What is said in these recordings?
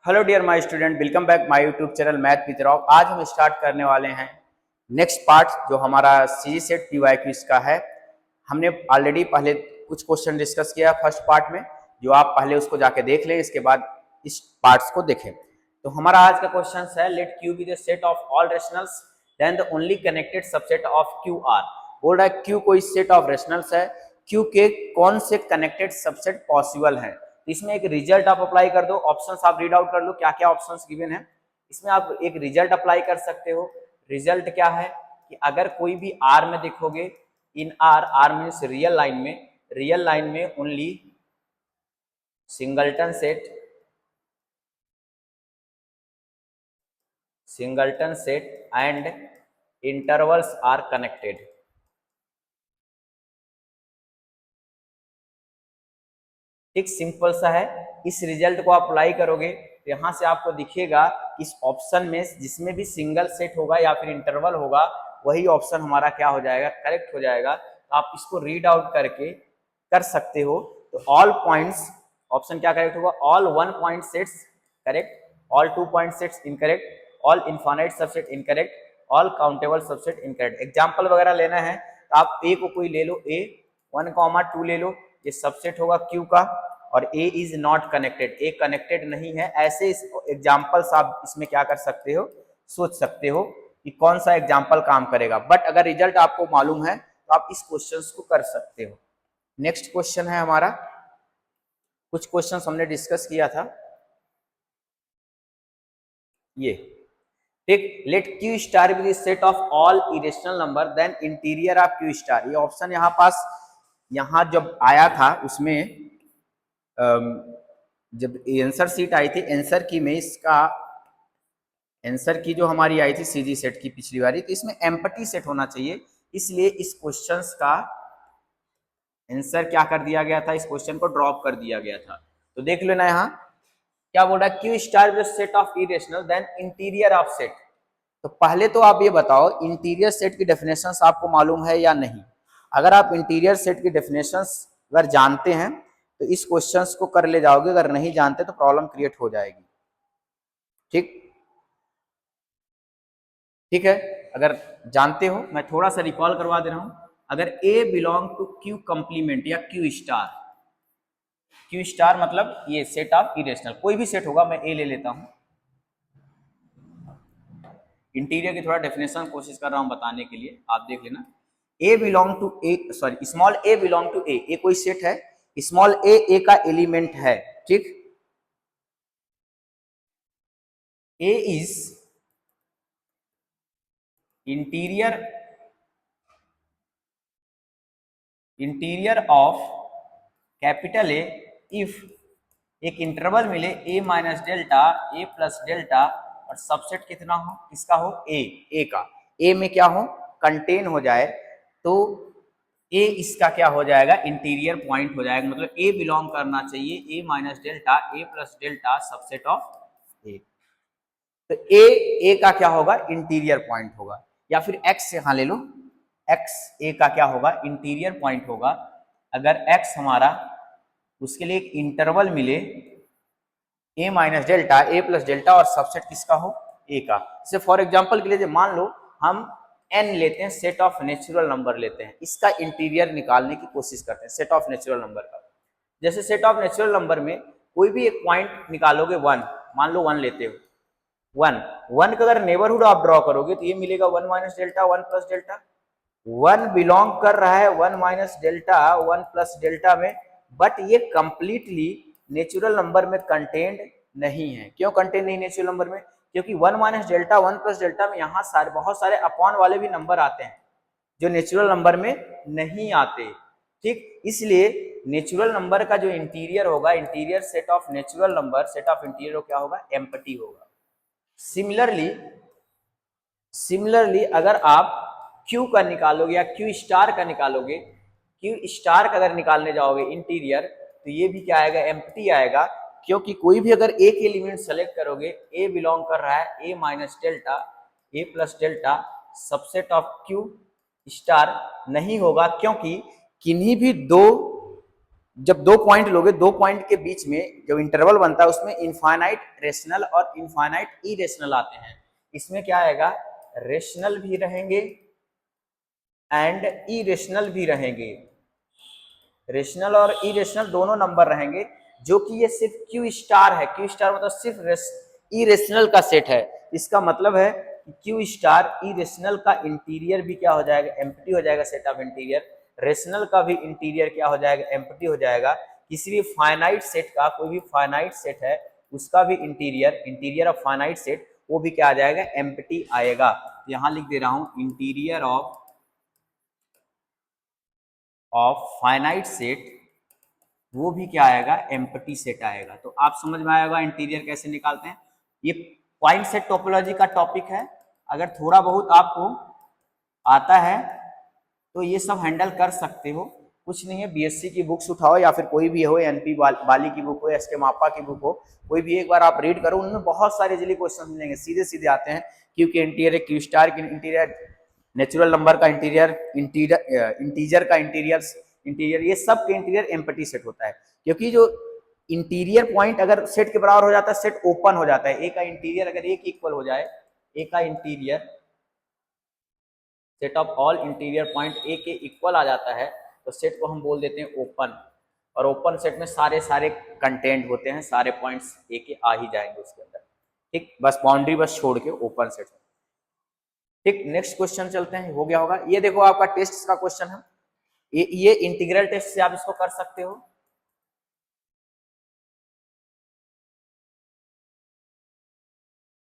Hello dear my student, welcome back my YouTube channel math with Rao. आज हम start करने वाले हैं नेक्स्ट पार्ट जो हमारा सीजी सेट पीवाई क्विज का है। हमने ऑलरेडी पहले कुछ क्वेश्चन डिस्कस किया फर्स्ट पार्ट में, जो आप पहले उसको जाके देख लें, इसके बाद इस पार्ट्स को देखें। तो हमारा आज का क्वेश्चन है let Q be the set of all rationals then the only connected subset of Q are. बोल रहा है क्यू कोई सेट ऑफ रेशनल्स है, क्यू के कौन से कनेक्टेड सबसेट पॉसिबल है। इसमें एक रिजल्ट आप अप्लाई कर दो, ऑप्शंस आप रीड आउट कर लो, क्या क्या ऑप्शंस गिवन है। इसमें आप एक रिजल्ट अप्लाई कर सकते हो। रिजल्ट क्या है कि अगर कोई भी आर में देखोगे, in R, R means real line में only singleton set and intervals are connected. एक सिंपल सा है। इस रिजल्ट को आप अप्लाई करोगे तो यहाँ से आपको दिखेगा इस ऑप्शन में जिसमें भी सिंगल सेट होगा या फिर इंटरवल होगा, वही ऑप्शन हमारा क्या हो जाएगा, करेक्ट हो जाएगा। तो आप इसको रीड आउट करके कर सकते हो। तो ऑल पॉइंट्स, ऑप्शन क्या करेक्ट होगा, all 1 point sets correct, all 2 point sets incorrect, all infinite subset incorrect, all countable subset incorrect. Example वगैरह लेना है तो आप ए को कोई ले लो, ए 1, 2 ले लो, ये सबसेट होगा क्यू का, और A is not connected, A connected नहीं है। ऐसे एग्जाम्पल्स आप इसमें क्या कर सकते हो, सोच सकते हो कि कौन सा एग्जाम्पल काम करेगा। बट अगर रिजल्ट आपको मालूम है तो आप इस क्वेश्चंस को कर सकते हो। नेक्स्ट क्वेश्चन है हमारा, कुछ क्वेश्चंस हमने डिस्कस किया था ये, ठीक। Let Q star be the set of all irrational number then interior of Q star. ये ऑप्शन यहाँ पास, यहाँ जब आया था उसमें जब आंसर सीट आई थी, आंसर की में इसका आंसर की जो हमारी आई थी सीजी सेट की पिछली बारी, तो इसमें एम्पटी सेट होना चाहिए। इसलिए इस क्वेश्चंस का आंसर क्या कर दिया गया था, इस क्वेश्चन को ड्रॉप कर दिया गया था। तो देख लेना यहाँ क्या बोल रहा है, Q star set of irrational then interior of set. तो पहले तो आप ये बताओ इंटीरियर सेट की डेफिनेशंस आपको मालूम है या नहीं। अगर आप इंटीरियर सेट की डेफिनेशंस अगर जानते हैं तो इस क्वेश्चंस को कर ले जाओगे, अगर नहीं जानते तो प्रॉब्लम क्रिएट हो जाएगी। ठीक है। अगर जानते हो, मैं थोड़ा सा रिकॉल करवा दे रहा हूं। अगर ए बिलोंग टू क्यू कंप्लीमेंट या क्यू स्टार मतलब ये सेट ऑफ इरेशनल, कोई भी सेट होगा, मैं ए ले लेता हूं। इंटीरियर की थोड़ा डेफिनेशन कोशिश कर रहा हूं बताने के लिए, आप देख लेना। A belong to A, sorry, small a belong to A कोई सेट है, स्मॉल ए का एलिमेंट है, ठीक। A is interior of capital A if एक इंटरवल मिले a minus delta, a plus delta, और सबसेट कितना हो, किसका हो, ए का, ए में क्या हो, कंटेन हो जाए, तो ए इसका क्या हो जाएगा, इंटीरियर पॉइंट हो जाएगा। मतलब ए बिलोंग करना चाहिए a minus delta, a plus delta, subset of A. तो ए का क्या होगा, इंटीरियर पॉइंट होगा। या फिर एक्स यहां ले लो, एक्स ए का क्या होगा, इंटीरियर पॉइंट होगा। अगर एक्स हमारा, उसके लिए एक इंटरवल मिले a minus delta, a plus delta, और सबसेट किसका हो, ए का। जैसे फॉर एग्जांपल के लिए मान लो हम एन लेते हैं, सेट ऑफ नेचुरल नंबर लेते हैं, इसका इंटीरियर निकालने की कोशिश करते हैं सेट ऑफ नेचुरल नंबर का। जैसे सेट ऑफ नेचुरल नंबर में कोई भी एक पॉइंट निकालोगे, वन, मान लो 1 लेते हो, 1 का अगर नेबरहुड आप ड्रॉ करोगे तो ये मिलेगा 1 minus delta, 1 plus delta. 1 belong कर रहा है 1 माइनस डेल्टा, 1 प्लस डेल्टा में, बट ये कंप्लीटली नेचुरल नंबर में कंटेन्ड नहीं है। क्यों कंटेन्ड नहीं नेचुरल नंबर में, क्योंकि 1 माइनस डेल्टा, 1 प्लस डेल्टा में यहाँ बहुत सारे अपॉन वाले भी नंबर आते हैं जो नेचुरल नंबर में नहीं आते, ठीक। इसलिए नेचुरल नंबर का जो इंटीरियर होगा, interior set of natural number, set of interior क्या होगा, एम्प्टी होगा। सिमिलरली अगर आप क्यू का निकालोगे या क्यू स्टार का निकालोगे, क्यू स्टार का अगर निकालने जाओगे इंटीरियर, तो ये भी क्या आएगा, एम्प्टी आएगा। क्योंकि कोई भी अगर एक एलिमेंट सेलेक्ट करोगे, ए बिलोंग कर रहा है a minus delta, a plus delta, subset of Q star नहीं होगा, क्योंकि किन्हीं भी जब दो पॉइंट लोगे, दो पॉइंट के बीच में जो इंटरवल बनता है उसमें इनफाइनाइट रेशनल और इनफाइनाइट इरेशनल आते हैं। इसमें क्या आएगा, रेशनल भी रहेंगे एंड इरेशनल भी रहेंगे। रेशनल और इरेशनल दोनों नंबर रहेंगे, जो कि ये सिर्फ क्यू स्टार है। क्यू स्टार मतलब सिर्फ इरेशनल का सेट है। इसका मतलब है कि क्यू स्टार इरेशनल का इंटीरियर भी क्या हो जाएगा, एम्प्टी हो जाएगा, सेट ऑफ इंटीरियर। रेशनल का भी इंटीरियर क्या हो जाएगा, एम्प्टी हो जाएगा। किसी भी फाइनाइट सेट का, कोई भी फाइनाइट सेट है उसका भी इंटीरियर ऑफ फाइनाइट सेट वो भी क्या आ जाएगा, एम्प्टी आएगा। यहां लिख दे रहा हूं इंटीरियर ऑफ फाइनाइट सेट, वो भी क्या आएगा, एम्प्टी सेट आएगा। तो आप समझ में आएगा इंटीरियर कैसे निकालते हैं। ये पॉइंट सेट टोपोलॉजी का टॉपिक है। अगर थोड़ा बहुत आपको आता है तो ये सब हैंडल कर सकते हो, कुछ नहीं है। बीएससी की बुक्स उठाओ या फिर कोई भी हो, एनपी बाली की बुक हो, एसके मापा की बुक हो, कोई भी एक बार आप रीड करो, उनमें बहुत सारे इजीली क्वेश्चन मिलेंगे, सीधे सीधे आते हैं। क्योंकि इंटीरियर, क्यू स्टार की इंटीरियर, नेचुरल नंबर का इंटीरियर, इंटीजर का इंटीरियर, ये सब के इंटीरियर एम्प्टी सेट होता है। क्योंकि जो इंटीरियर पॉइंट अगर सेट के बराबर हो जाता है, सेट ओपन हो जाता है। ए का इंटीरियर अगर एक इक्वल हो जाए, ए का interior set of all interior point A के इक्वल आ जाता है, तो सेट को हम बोल देते हैं ओपन। और ओपन सेट में सारे कंटेंट होते हैं, सारे पॉइंट्स ए के आ ही जाएंगे उसके अंदर। ठीक, बस बाउंड्री बस छोड़ के ओपन सेट। ठीक, नेक्स्ट क्वेश्चन चलते हैं, हो गया होगा। ये देखो आपका टेस्ट का क्वेश्चन है, ये इंटीग्रल टेस्ट से आप इसको कर सकते हो।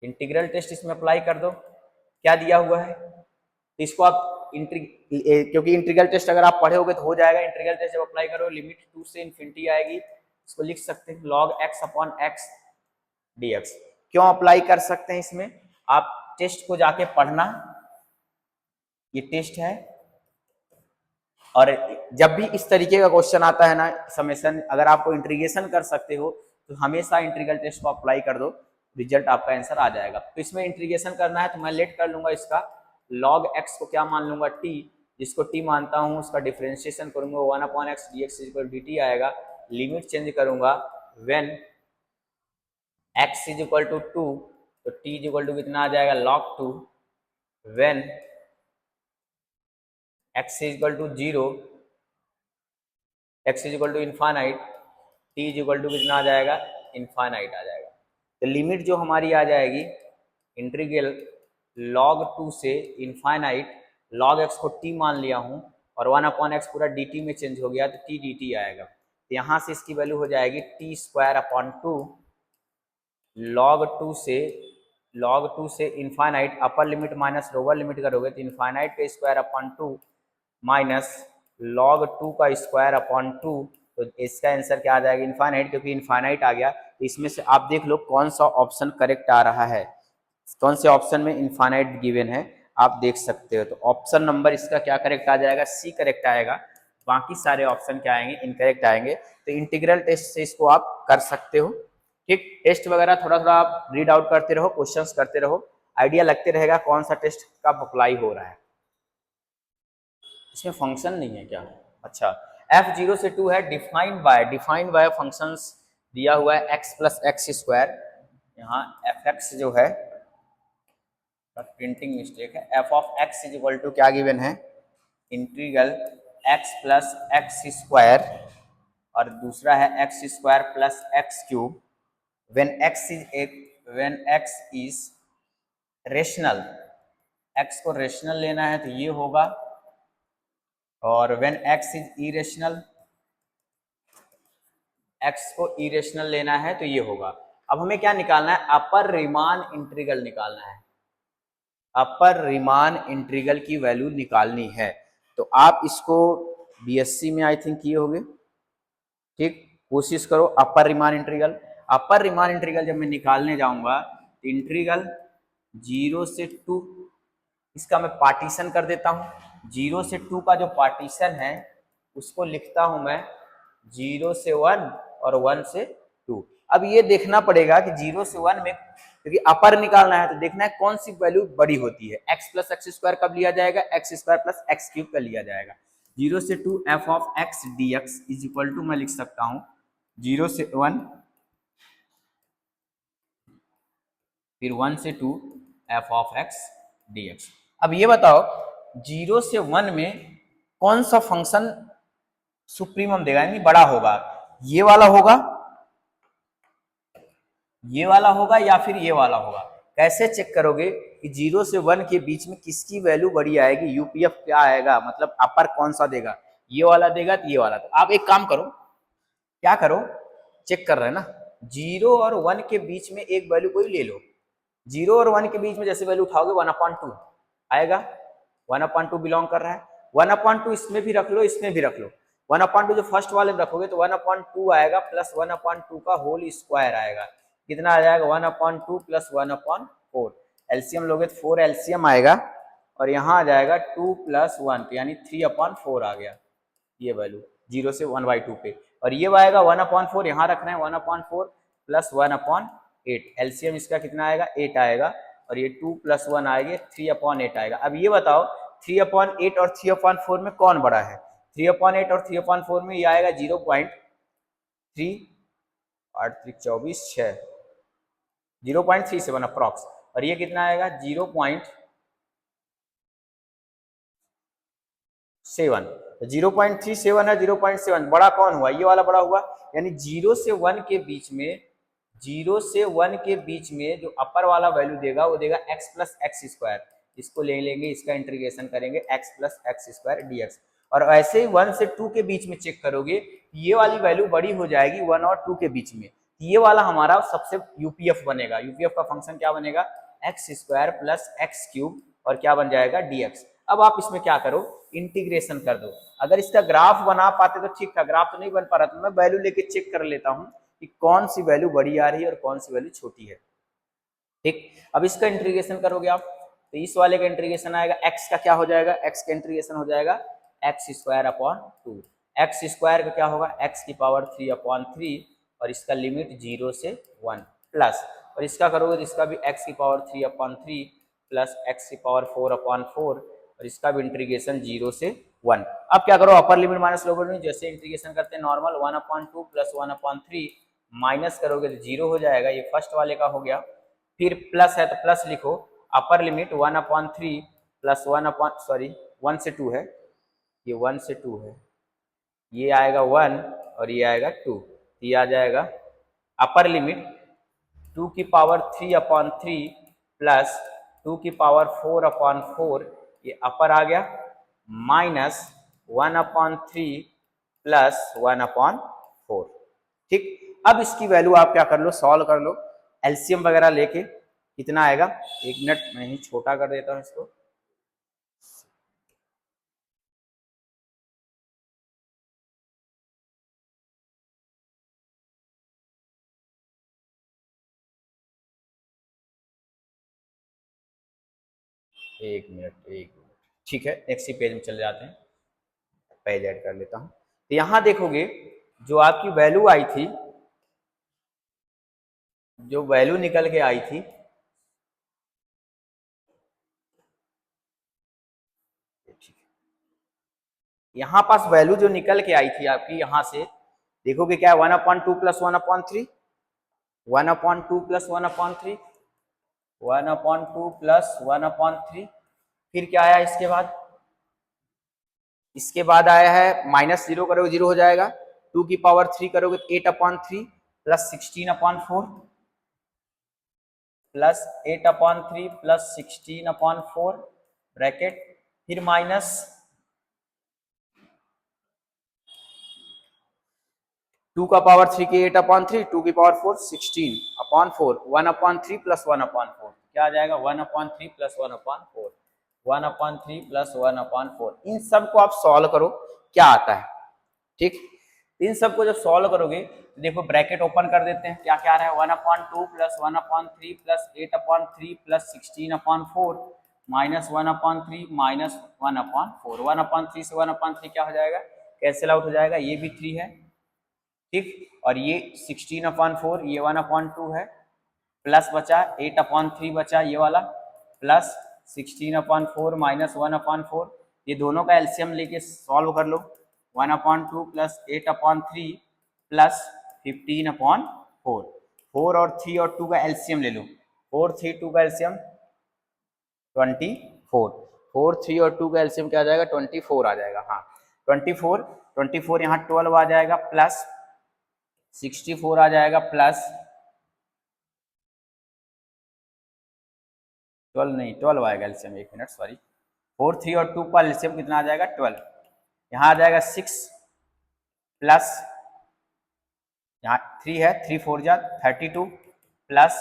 इंटीग्रल टेस्ट इसमें अप्लाई कर दो, क्या दिया हुआ है, तो इसको आप क्योंकि इंटीग्रल टेस्ट अगर आप पढ़े होगे तो हो जाएगा। इंटीग्रल टेस्ट जब अप्लाई करो, लिमिट 2 से इन्फिनिटी आएगी, इसको लिख सकते हैं log x upon x dx। क्यों अप्लाई कर सकते हैं इसमें, आप टेस्ट को जाके पढ़ना, ये टेस्ट है। और जब भी इस तरीके का क्वेश्चन आता है ना, समेशन, अगर आपको इंटीग्रेशन कर सकते हो तो हमेशा इंटीग्रल टेस्ट को अप्लाई कर दो, रिजल्ट आपका आंसर आ जाएगा। तो इसमें इंटीग्रेशन करना है तो मैं लेट कर लूंगा इसका, log x को क्या मान लूंगा, t, जिसको t मानता हूं उसका डिफरेंशिएशन करूंगा, 1 upon x d x equal dt आएगा। लिमिट चेंज करूंगा, when x is equal to 2 तो t इज इक्वल टू कितना आ जाएगा, log 2। When x is equal to 0, x is equal to infinite, t is equal to कितना आ जाएगा, infinite आ जाएगा। तो लिमिट जो हमारी आ जाएगी, इंटीग्रल log 2 से इनफाइनाइट, log x को t मान लिया हूं और 1 अपॉन एक्स पूरा dt में चेंज हो गया तो t dt आएगा। तो यहां से इसकी वैल्यू हो जाएगी t स्क्वायर अपॉन 2, log 2 से infinite, upper limit minus lower limit करोगे तो इनफाइनाइट का स्क्वायर अपॉन 2 माइनस log 2 का स्क्वायर अपॉन 2, तो इसका आंसर क्या आ जाएगा, इनफाइनाइट। क्योंकि इनफाइनाइट आ गया तो इसमें से आप देख लो कौन सा ऑप्शन करेक्ट आ रहा है, कौन से ऑप्शन में इनफाइनाइट गिवन है, आप देख सकते हो। तो ऑप्शन नंबर इसका क्या करेक्ट आ जाएगा, सी करेक्ट आएगा। बाकी सारे ऑप्शन क्या आएंगे, इनकरेक्ट आएंगे। तो इंटीग्रल टेस्ट से इसको आप कर सकते हो। ठीक, टेस्ट वगैरह थोड़ा थोड़ा आप रीड आउट करते रहो, क्वेश्चंस करते रहो, आइडिया लगते रहेगा कौन सा टेस्ट कब अप्लाई हो रहा है। इसमें फंक्शन नहीं है क्या, अच्छा, f0 से 2 है, डिफाइंड बाय फंक्शंस दिया हुआ है x प्लस एक्स स्क्वायर। यहाँ fx जो है, प्रिंटिंग मिस्टेक है, f of x is equal to क्या गिवन है, integral x plus x square, और दूसरा है x square plus x cube, when x is rational, x को रेशनल लेना है तो ये होगा, और when x is irrational, x को इरेशनल लेना है तो ये होगा। अब हमें क्या निकालना है, अपर रीमान इंटीग्रल निकालना है, अपर रीमान इंटीग्रल की वैल्यू निकालनी है। तो आप इसको बीएससी में आई थिंक किए होंगे, ठीक, कोशिश करो अपर रीमान इंटीग्रल। अपर रीमान इंटीग्रल जब मैं निकालने जाऊंगा तो इंटीग्रल 0 से 2, इसका मैं पार्टीशन कर देता हूं। 0 से 2 का जो पार्टीशन है उसको लिखता हूं मैं 0 से 1 और 1 से 2। अब ये देखना पड़ेगा कि 0 से 1 में, क्योंकि अपर निकालना है तो देखना है कौन सी वैल्यू बड़ी होती है। x प्लस एक्स स्क्वायर कब लिया जाएगा, x square plus x cube का लिया जाएगा। 0 से 2 f of x d x is equal to, मैं लिख सकता हूँ 0 से 1, फिर 1 से 2 f of x d x. अब ये बताओ 0 से 1 में कौन सा फंक्शन सुप्रीमम देगा, यानी बड़ा होगा? ये वाला होगा, ये वाला होगा, या फिर ये वाला होगा? कैसे चेक करोगे कि 0 से 1 के बीच में किसकी वैल्यू बड़ी आएगी? यूपीएफ क्या आएगा, मतलब अपर कौन सा देगा? ये वाला देगा तो ये वाला। तो आप एक काम करो, क्या करो, चेक कर रहे हैं ना, 0 और 1 के बीच में एक वैल्यू कोई ले लो। 0 और 1 के बीच में जैसे वैल्यू उठाओगे 1/2 आएगा, 1/2 बिलोंग कर रहा है। 1/2 इसमें भी रख लो, इसमें भी रख लो। 1/2 जो फर्स्ट वाले में रखोगे तो 1/2 आएगा प्लस 1/2 का होल स्क्वायर आएगा। कितना आ जाएगा? 1/2 प्लस 1/4। एलसीएम लोगे तो 4 एलसीएम आएगा, और यहाँ आ जाएगा 2 प्लस 1, यानी 3/4 आ गया ये वैल्यू 0 से 1/2 पे। और ये आएगा 1/4, यहाँ रख रहे हैं 1/4 प्लस 1/8। एलसीएम इसका कितना आएगा? 8 आएगा, और ये 2 प्लस 1 आएगा 3/8 आएगा। अब ये बताओ 3/8 और 3/4 में कौन बड़ा है? 3/8 और 3/4 में ये आएगा 0.3, 8 3 24 6, 0.37 अप्रॉक्स, और ये कितना आएगा? 0.7। 0.37 है, 0.7 बड़ा कौन हुआ? ये वाला बड़ा हुआ। यानी 0 से 1 के बीच में, 0 से 1 के बीच में जो अपर वाला वैल्यू देगा वो देगा x प्लस एक्स स्क्वायर। इसको ले लेंगे, इसका इंटीग्रेशन करेंगे x plus x square D x. और ऐसे ही 1 से 2 के बीच में चेक करोगे, ये वाली वैल्यू बड़ी हो जाएगी 1 और 2 के बीच में। ये वाला हमारा सबसे यूपीएफ बनेगा। यूपीएफ का फंक्शन क्या बनेगा? X square plus x cube, और क्या बन जाएगा? डीएक्स। अब आप इसमें क्या करो, इंटीग्रेशन कर दो। अगर इसका ग्राफ बना पाते तो ठीक था, ग्राफ तो नहीं बन पा रहा, तो मैं वैल्यू लेके चेक कर लेता हूँ कि कौन सी वैल्यू बड़ी आ रही है और कौन सी वैल्यू छोटी है। ठीक, अब इसका इंटीग्रेशन करोगे आप, तो इस वाले का इंटीग्रेशन आएगा, एक्स का क्या हो जाएगा? एक्स का इंटीग्रेशन हो जाएगा x square upon 2। X square का क्या होगा? एक्स की पावर 3/3, और इसका लिमिट 0 से 1 प्लस, और इसका करोगे तो इसका भी एक्स की पावर 3/3 प्लस एक्स की पावर 4/4, और इसका भी इंटीग्रेशन 0 से 1। अब क्या करो, upper limit minus lower limit, जैसे इंटीग्रेशन करते हैं नॉर्मल, 1/2 प्लस 1/3 माइनस करोगे तो 0 हो जाएगा, ये फर्स्ट वाले का हो गया। फिर प्लस है तो प्लस लिखो, अपर लिमिट 1/3 प्लस 1 से 2 है, ये 1 से 2 है, ये आएगा 1 और ये आएगा 2, ये आ जाएगा अपर लिमिट 2 की पावर 3/3 प्लस 2 की पावर 4/4, ये अपर आ गया, माइनस 1/3 प्लस 1/4। ठीक, अब इसकी वैल्यू आप क्या कर लो, सॉल्व कर लो एलसीएम वगैरह लेके। कितना आएगा? एक मिनट मैं ही छोटा कर देता हूँ इसको। एक मिनट, एक मिनट, ठीक है, नेक्स्ट ही पेज में चले जाते हैं, पेज ऐड कर लेता हूँ। तो यहाँ देखोगे जो आपकी वैल्यू आई थी, जो वैल्यू निकल के आई थी, यहाँ पास वैल्यू जो निकल के आई थी आपकी, यहाँ से देखोगे क्या है? 1/2 प्लस 1/3, 1/2 प्लस 1/3, 1/2 प्लस 1/3, फिर क्या आया इसके बाद? इसके बाद आया है माइनस 0 करोगे 0 हो जाएगा, 2 की पावर 3 करोगे 8/3 प्लस 16/4 प्लस 8/3 प्लस 16/4 ब्रैकेट, फिर माइनस 2 का पावर 3 की 8/3, 2 की पावर 4 16/4, 1/3 प्लस 1/4 क्या आ जाएगा? 1/3 प्लस 1/4, 1/3 प्लस 1/4। इन सब को आप सॉल्व करो, क्या आता है? ठीक, इन सबको जब सॉल्व करोगे तो देखो ब्रैकेट ओपन कर देते हैं, क्या क्या आ रहा है? 1/2 plus 1/3 plus 8/3 plus 16/4 minus 1/3 minus 1/4। 1/3 से 1/3 क्या हो जाएगा? कैंसिल आउट हो जाएगा, ये भी 3 है, ठीक, और ये 16/4, ये 1/2 है, प्लस बचा 8/3 बचा ये वाला, प्लस 16/4 माइनस 1/4, ये दोनों का एलसीएम लेके सॉल्व कर लो। 1/2 प्लस 8/3 प्लस 15/4। 4 और 3 और 2 का एलसीएम ले लो। 4 3 2 का एलसीएम 24। 4 3 और 2 का एलसीएम क्या आ जाएगा? 24 आ जाएगा। हाँ 24 यहाँ 12 आ जाएगा प्लस 64 आ जाएगा प्लस 12 नहीं 12 आएगा एलसीएम। 1 minute sorry. 4 3 और 2 का एलसीएम कितना आ जाएगा? 12। यहाँ आ जाएगा 6 प्लस यहाँ 3 है, 3 4 जा 32 प्लस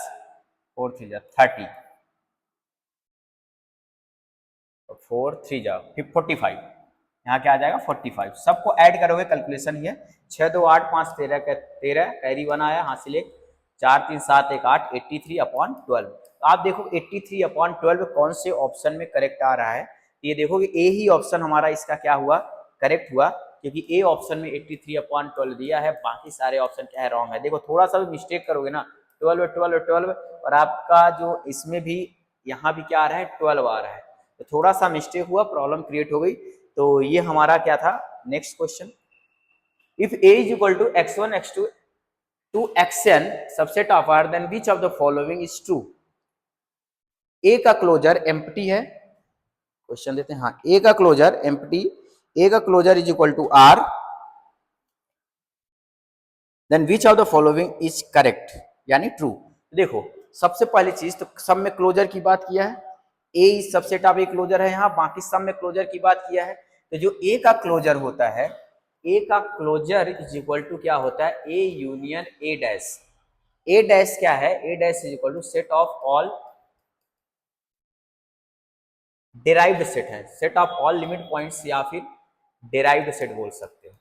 4 3 जा 30 और 4 3 जा 45। यहाँ क्या आ जाएगा? 45। सबको ऐड करोगे कैलकुलेशन ही है। 6 2 8 5 13 13 कैरी 1 आया, हासिल 1 4 3 7 1 8 83/12। तो आप देखो 83/12 कौन से ऑप्शन में करेक्ट आ रहा है। ये देखो कि ए ही ऑप्शन हमारा इसका क्या हुआ? करेक्ट हुआ, क्योंकि ए ऑप्शन में 83/12 दिया है, बाकी सारे ऑप्शन क्या है? रॉन्ग है। देखो थोड़ा सा भी मिस्टेक करोगे ना 12 12 12 और आपका जो इसमें भी यहाँ भी क्या आ रहा है? 12 आ रहा है। तो थोड़ा सा मिस्टेक हुआ, प्रॉब्लम क्रिएट हो गई। तो ये हमारा क्या था? Next question, if a is equal to x1 x2 to xn subset of r then which of the following is true. a का क्लोजर एम्प्टी है, क्वेश्चन देते हैं। हाँ a का क्लोजर एम्प्टी, a का closure is equal to r then which of the following is correct, यानी true. देखो सबसे पहली चीज तो सब में क्लोजर की बात किया है, ए सबसेट ऑफ ए क्लोजर है, यहाँ बाकी सब में क्लोजर की बात किया है। तो जो ए का क्लोजर होता है, ए का क्लोजर इज इक्वल टू क्या होता है? A union A dash. A dash क्या है? A dash is equal to set of all derived set है, set of all limit points या फिर डिराइव्ड सेट बोल सकते हो।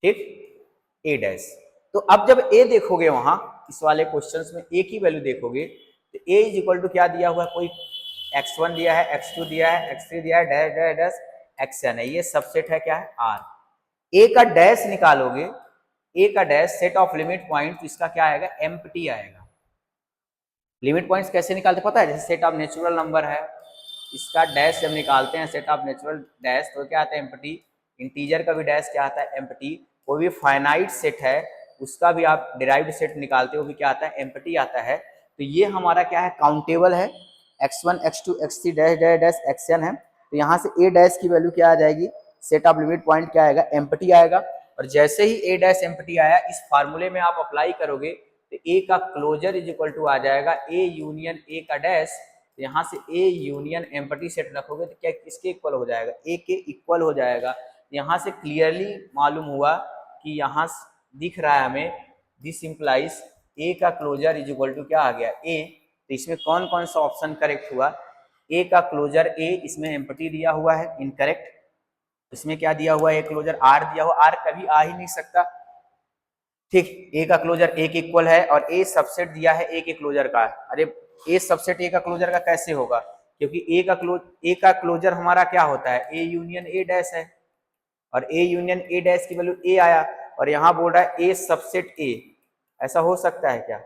ठीक, ए डैश। तो अब जब ए देखोगे वहां इस वाले क्वेश्चंस में ए की वैल्यू देखोगे तो ए इज इक्वल टू क्या दिया हुआ है? कोई x1 दिया है, x2 दिया है, x3 दिया है, डैश डैश डैश xn है। ये सबसेट है क्या है? R। ए का डैश निकालोगे, ए का dash set of limit point, तो इसका क्या आएगा? एम्प्टी आएगा। लिमिट पॉइंट्स कैसे निकालते पता है? जैसे सेट ऑफ नेचुरल नंबर है, इसका डैश जब निकालते हैं सेट ऑफ नेचुरल डैश तो क्या आता है? एम्प्टी। इंटीजर का भी डैश क्या आता है? एम्प्टी। कोई भी फाइनाइट सेट है उसका भी आप डिराइव्ड सेट निकालते हो भी क्या आता है? एम्प्टी आता है। तो ये हमारा क्या है? काउंटेबल है। x1 x2 x3 dash dash dash xn है। तो यहाँ से a डैश की वैल्यू क्या आ जाएगी? सेट ऑफ लिमिट पॉइंट क्या आएगा? एम्प्टी आएगा। और जैसे ही a डैश एम्प्टी आया, इस फार्मूले में आप अप्लाई करोगे तो a का क्लोजर इज इक्वल टू आ जाएगा a यूनियन a का डैश। यहाँ से a यूनियन एम्प्टी सेट रखोगे तो क्या किसके इक्वल हो जाएगा? a के इक्वल हो जाएगा। यहाँ से क्लियरली मालूम हुआ कि यहाँ दिख रहा है हमें, दिस इंप्लाइज a का क्लोजर इज इक्वल टू क्या आ गया? a। तो इसमें कौन कौन सा ऑप्शन करेक्ट हुआ? ए का क्लोजर ए, इसमें एम्प्टी दिया हुआ है, इनकरेक्ट। इसमें क्या दिया हुआ है? क्लोजर आर दिया हुआ, आर कभी आ ही नहीं सकता। ठीक, ए का क्लोजर ए के इक्वल है और ए सबसेट दिया है ए के क्लोजर का। अरे ए सबसेट ए का क्लोजर का कैसे होगा? क्योंकि ए का क्लोजर हमारा क्या होता है? ए यूनियन ए डैश है और ए यूनियन ए डैश की वैल्यू ए आया और यहाँ बोल रहा है ए सबसेट ए। ऐसा हो सकता है क्या?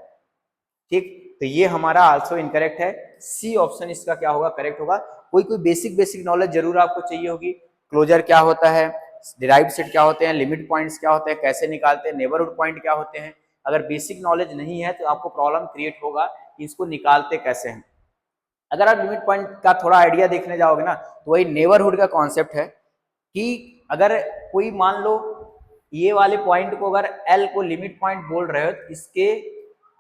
ठीक, तो ये हमारा आल्सो इनकरेक्ट है। सी ऑप्शन इसका क्या होगा? करेक्ट होगा। कोई बेसिक नॉलेज जरूर आपको चाहिए होगी। क्लोजर क्या होता है, डिराइव्ड सेट क्या होते हैं, लिमिट पॉइंट्स क्या होते हैं, कैसे निकालते हैं, नेबरहुड पॉइंट क्या होते हैं। अगर बेसिक नॉलेज नहीं है तो आपको प्रॉब्लम क्रिएट होगा कि इसको निकालते कैसे हैं। अगर आप लिमिट पॉइंट का थोड़ा आइडिया देखने जाओगे ना तो वही नेबरहुड का कॉन्सेप्ट है कि अगर कोई मान लो ये वाले पॉइंट को अगर एल को लिमिट पॉइंट बोल रहे हो तो इसके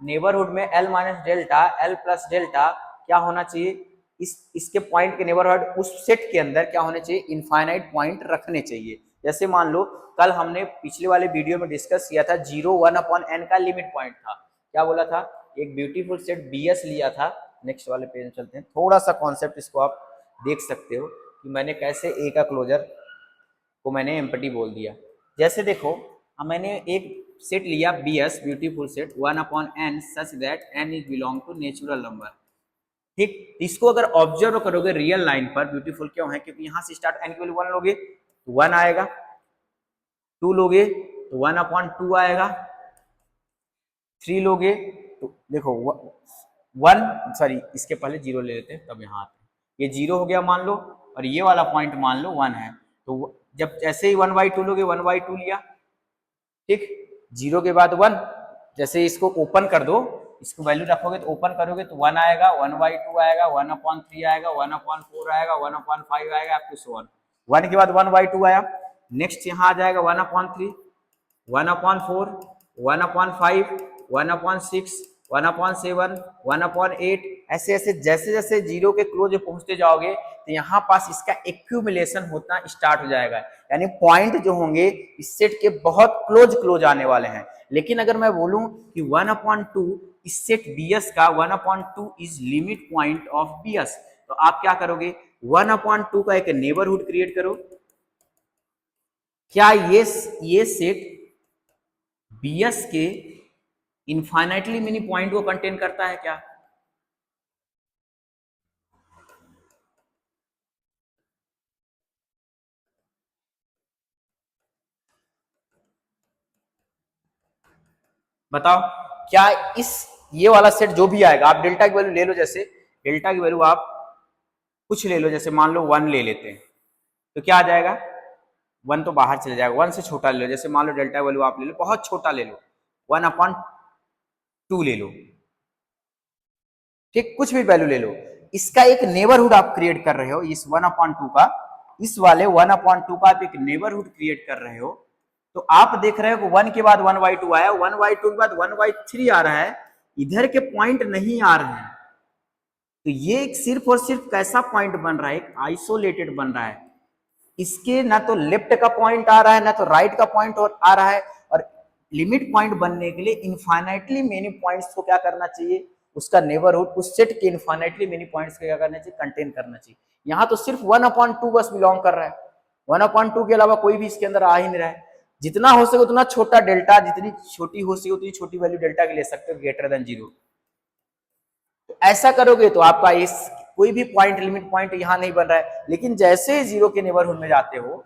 नेबरहुड में L minus delta, L plus delta क्या होना चाहिए? इसके पॉइंट के नेबरहुड उस सेट के अंदर क्या होने चाहिए? इनफाइनाइट पॉइंट रखने चाहिए। जैसे मान लो कल हमने पिछले वाले वीडियो में डिस्कस किया था 0 1/n का लिमिट पॉइंट था। क्या बोला था? एक ब्यूटीफुल सेट BS लिया था। नेक्स्ट वाले पेज में चलते हैं, थोड़ा सा कॉन्सेप्ट इसको आप देख सकते हो कि मैंने कैसे ए का क्लोजर को मैंने एम्प्टी बोल दिया। जैसे देखो मैंने एक सेट लिया BS beautiful set 1/n such that n is belong to natural number. ठीक, इसको अगर ऑब्जर्व करोगे रियल लाइन पर, ब्यूटीफुल क्यों है? क्योंकि यहाँ से स्टार्ट n की वैल्यू 1 लोगे तो 1 आएगा, 2 लोगे तो 1/2 आएगा, 3 लोगे तो देखो 1, सॉरी इसके पहले 0 ले लेते हैं तब यहाँ आते हैं। ये 0 हो गया मान लो, और ये वाला पॉइंट मान लो 1 है, तो जब जैसे ही 1/2 लोगे 1/2 लिया, ठीक, 0 के बाद 1, जैसे इसको ओपन कर दो, इसको वैल्यू रखोगे तो ओपन करोगे तो 1 आएगा, 1/2 आएगा, 1/3 आएगा, 1/4 आएगा, 1/5 आएगा, अप टू सो ऑन। 1 के बाद 1/2 आया, नेक्स्ट यहाँ आ जाएगा 1/3, 1/4, 1/5, 1/6, 1/7, 1/8, ऐसे ऐसे जैसे जैसे 0 के क्लोज पहुंचते जाओगे तो यहाँ पास इसका एक्यूमुलेशन होना स्टार्ट हो जाएगा, यानी पॉइंट जो होंगे इस सेट के बहुत क्लोज क्लोज आने वाले हैं। लेकिन अगर मैं बोलूं कि 1/2 इस सेट BS का 1/2 is limit point of BS, तो आप क्या करोगे, 1/2 का एक नेबरहुड क्रिएट करो। क्या ये सेट BS के इनफाइनाइटली मेनी पॉइंट को कंटेन करता है क्या? बताओ, क्या इस ये वाला सेट जो भी आएगा, आप डेल्टा की वैल्यू ले लो, जैसे डेल्टा की वैल्यू आप कुछ ले लो, जैसे मान लो 1 ले लेते हैं, तो क्या आ जाएगा, 1 तो बाहर चले जाएगा, 1 से छोटा ले लो, जैसे मान लो डेल्टा वैल्यू आप ले लो बहुत छोटा ले लो, 1/2 ले लो, ठीक, कुछ भी वैल्यू ले लो, इसका एक नेबरहुड आप क्रिएट कर रहे हो, इस 1/2 का, इस वाले 1/2 का आप एक नेबरहुड क्रिएट कर रहे हो, तो आप देख रहे हो कि 1 के बाद 1/2 आया, 1/2 के बाद 1/3 आ रहा है, इधर के पॉइंट नहीं आ रहे हैं, तो ये सिर्फ और सिर्फ कैसा पॉइंट बन रहा है, एक आइसोलेटेड बन रहा है, इसके ना तो लेफ्ट का पॉइंट आ रहा है ना तो राइट का पॉइंट आ रहा है, और लिमिट पॉइंट बनने के लिए इनफाइनाइटली मेनी पॉइंट्स को क्या करना चाहिए, उसका नेबरहुड उस सेट के इनफाइनाइटली मेनी पॉइंट्स को क्या करना चाहिए, कंटेन करना चाहिए। यहाँ तो सिर्फ 1/2 बस बिलोंग कर रहा है, 1/2 के अलावा कोई भी इसके अंदर आ ही नहीं रहा है। जितना हो सके उतना छोटा डेल्टा, जितनी छोटी हो सके उतनी छोटी वैल्यू डेल्टा की ले सकते हो, ग्रेटर देन 0। तो ऐसा करोगे तो आपका इस कोई भी पॉइंट लिमिट पॉइंट यहां नहीं बन रहा है, लेकिन जैसे ही 0 के नेबरहुड में जाते हो,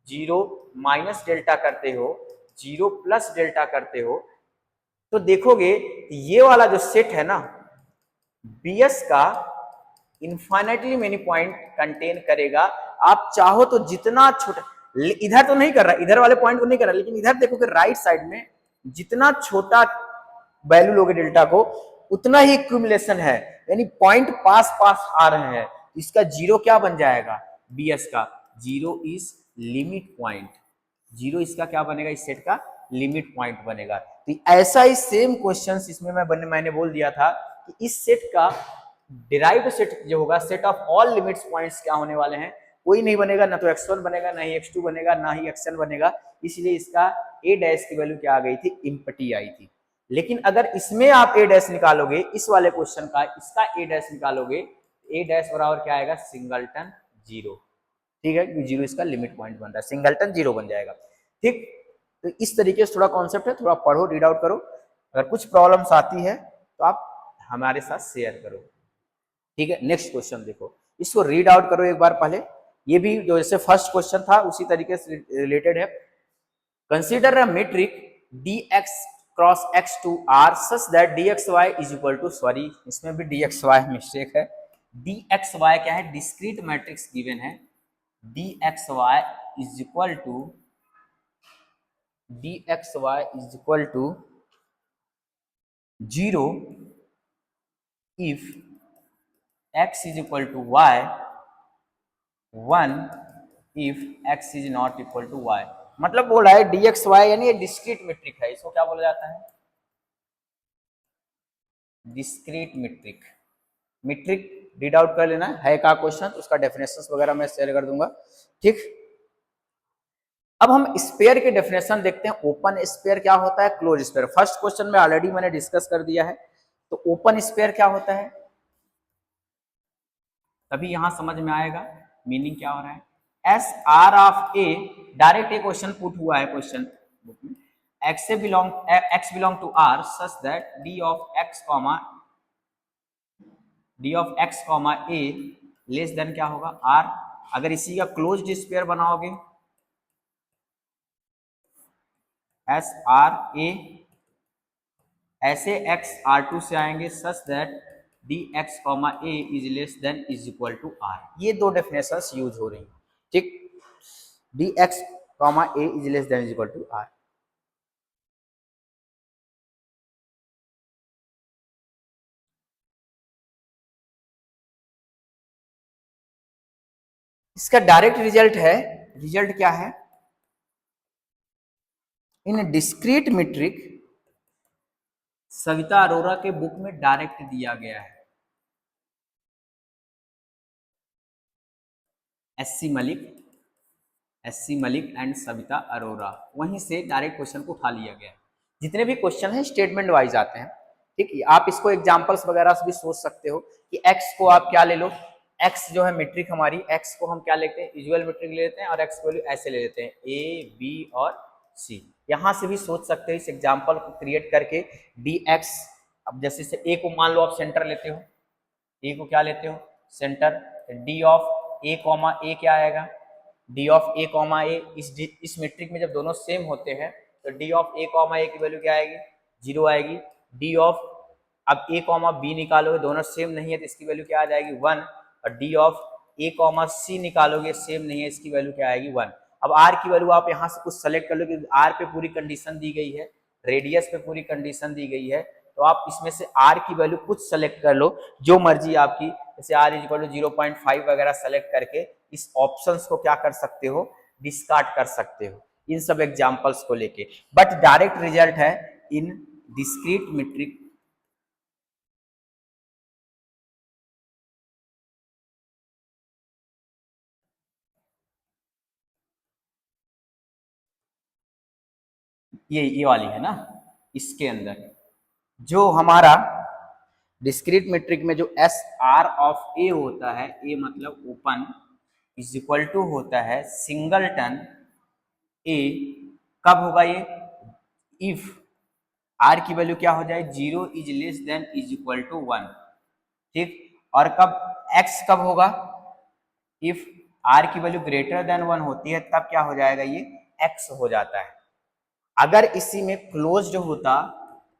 0 माइनस डेल्टा करते हो, 0 प्लस डेल्टा करते हो, तो देखोगे ये वाला जो सेट है ना BS का इनफाइनाइटली मेनी पॉइंट कंटेन करेगा। आप चाहो तो जितना छोटा, इधर तो नहीं कर रहा, इधर वाले पॉइंट को नहीं कर रहा, लेकिन इधर देखो कि राइट साइड में जितना छोटा वैल्यू लोगे डेल्टा को उतना ही एक्यूमुलेशन है, यानी पॉइंट पास पास आ रहे हैं, इसका 0 क्या बन जाएगा, BS का 0 इज लिमिट पॉइंट, 0 इसका क्या बनेगा, इस सेट का लिमिट पॉइंट बनेगा। तो ऐसा ही सेम क्वेश्चन इसमें मैंने बोल दिया था कि इस सेट का डिराइव्ड सेट जो होगा, set of all limits points क्या होने वाले हैं, कोई नहीं बनेगा, ना तो x1 बनेगा, ना ही x2 बनेगा, ना ही xn बनेगा, इसलिए इसका a डैश की वैल्यू क्या आ गई थी, एम्प्टी आई थी। लेकिन अगर इसमें आप a डैश निकालोगे, इस वाले क्वेश्चन का इसका a डैश निकालोगे, a डैश बराबर क्या आएगा, सिंगलटन 0, ठीक है, 0 इसका लिमिट पॉइंट बन रहा है, सिंगलटन 0 बन जाएगा, ठीक। तो इस तरीके से थोड़ा कॉन्सेप्ट है, थोड़ा पढ़ो, रीड आउट करो, अगर कुछ प्रॉब्लम्स आती है तो आप हमारे साथ शेयर करो, ठीक है। नेक्स्ट क्वेश्चन देखो, इसको रीड आउट करो एक बार पहले, ये भी जो जैसे फर्स्ट क्वेश्चन था उसी तरीके से रिलेटेड है। Consider a metric dx cross x to r such that dxy is equal to, sorry इसमें भी dxy मिस्टेक है, dxy क्या है, डिस्क्रीट मैट्रिक्स गिवन है, dxy is equal to dxy is equal to 0 if x is equal to y, 1 if x is not equal to y, मतलब बोला है dxy यानी ये डिस्क्रीट मेट्रिक है, इसको क्या बोला जाता है, discrete metric. Metric read out कर लेना है का क्वेश्चन, उसका डेफिनेशन वगैरह मैं शेयर कर दूंगा, ठीक। अब हम स्पेयर के डेफिनेशन देखते हैं। ओपन स्पेयर क्या होता है, क्लोज स्पेयर, फर्स्ट क्वेश्चन में ऑलरेडी मैंने डिस्कस कर दिया है। तो ओपन स्पेयर क्या होता है, तभी यहां समझ में आएगा मीनिंग क्या हो रहा है। S R of A, direct a question put हुआ है क्वेश्चन बुक में, x belong to r such that d of x comma a less than क्या होगा r। अगर इसी का क्लोज्ड स्पेयर बनाओगे एस आर ए, ऐसे x R2 से आएंगे such that d x comma a is less than is equal to r. ये दो डेफिनेशंस यूज हो रही हैं, ठीक। D x comma a is less than is equal to r. इसका डायरेक्ट रिजल्ट है, रिजल्ट क्या है, in discrete metric, Savita Arora के बुक में डायरेक्ट दिया गया है, एससी मलिक एंड सविता अरोरा, वहीं से डायरेक्ट क्वेश्चन को उठा लिया गया है। जितने भी क्वेश्चन हैं स्टेटमेंट वाइज आते हैं, ठीक। आप इसको एग्जांपल्स वगैरह से भी सोच सकते हो कि x को आप क्या ले लो, x जो है मीट्रिक हमारी, x को हम क्या लेते हैं, यूजुअल मीट्रिक ले लेते हैं और x को वैल्यू ऐसे ले लेते हैं a b और c। यहां से भी सोच सकते हो इस एग्जांपल को क्रिएट करके dx, अब जैसे से a को मान लो आप सेंटर लेते हो, a को क्या लेते हो centre, d of a comma a क्या आएगा, d of a comma a, इस मीट्रिक में जब दोनों सेम होते हैं तो d of a comma a की वैल्यू क्या आएगी, 0 आएगी। d ऑफ, अब a कॉमा b निकालोगे, दोनों सेम नहीं है तो इसकी वैल्यू क्या आ जाएगी 1, और d of a comma c निकालोगे, सेम नहीं है, इसकी वैल्यू क्या आएगी 1। अब r की वैल्यू आप यहाँ से कुछ सेलेक्ट कर लो, क्योंकि r पे पूरी कंडीशन दी गई है, रेडियस पे पूरी कंडीशन दी गई है, तो आप इसमें से r की वैल्यू कुछ सेलेक्ट कर लो, जो मर्जी आपकी, जैसे r इज इक्वल टू 0.5 वगैरह सेलेक्ट करके इस ऑप्शंस को क्या कर सकते हो, डिस्कार्ड कर सकते हो इन सब एग्जांपल्स को लेके। बट डायरेक्ट रिजल्ट है इन डिस्क्रीट मीट्रिक, ये वाली है ना, इसके अंदर जो हमारा डिस्क्रीट मीट्रिक में जो एस आर ऑफ ए होता है, ए मतलब ओपन, इज इक्वल टू होता है सिंगलटन ए, कब होगा ये, इफ आर की वैल्यू क्या हो जाए, 0 is less than is equal to 1, ठीक। और कब एक्स कब होगा, इफ आर की वैल्यू ग्रेटर देन 1 होती है, तब क्या हो जाएगा, ये एक्स हो जाता है। अगर इसी में क्लोज्ड होता,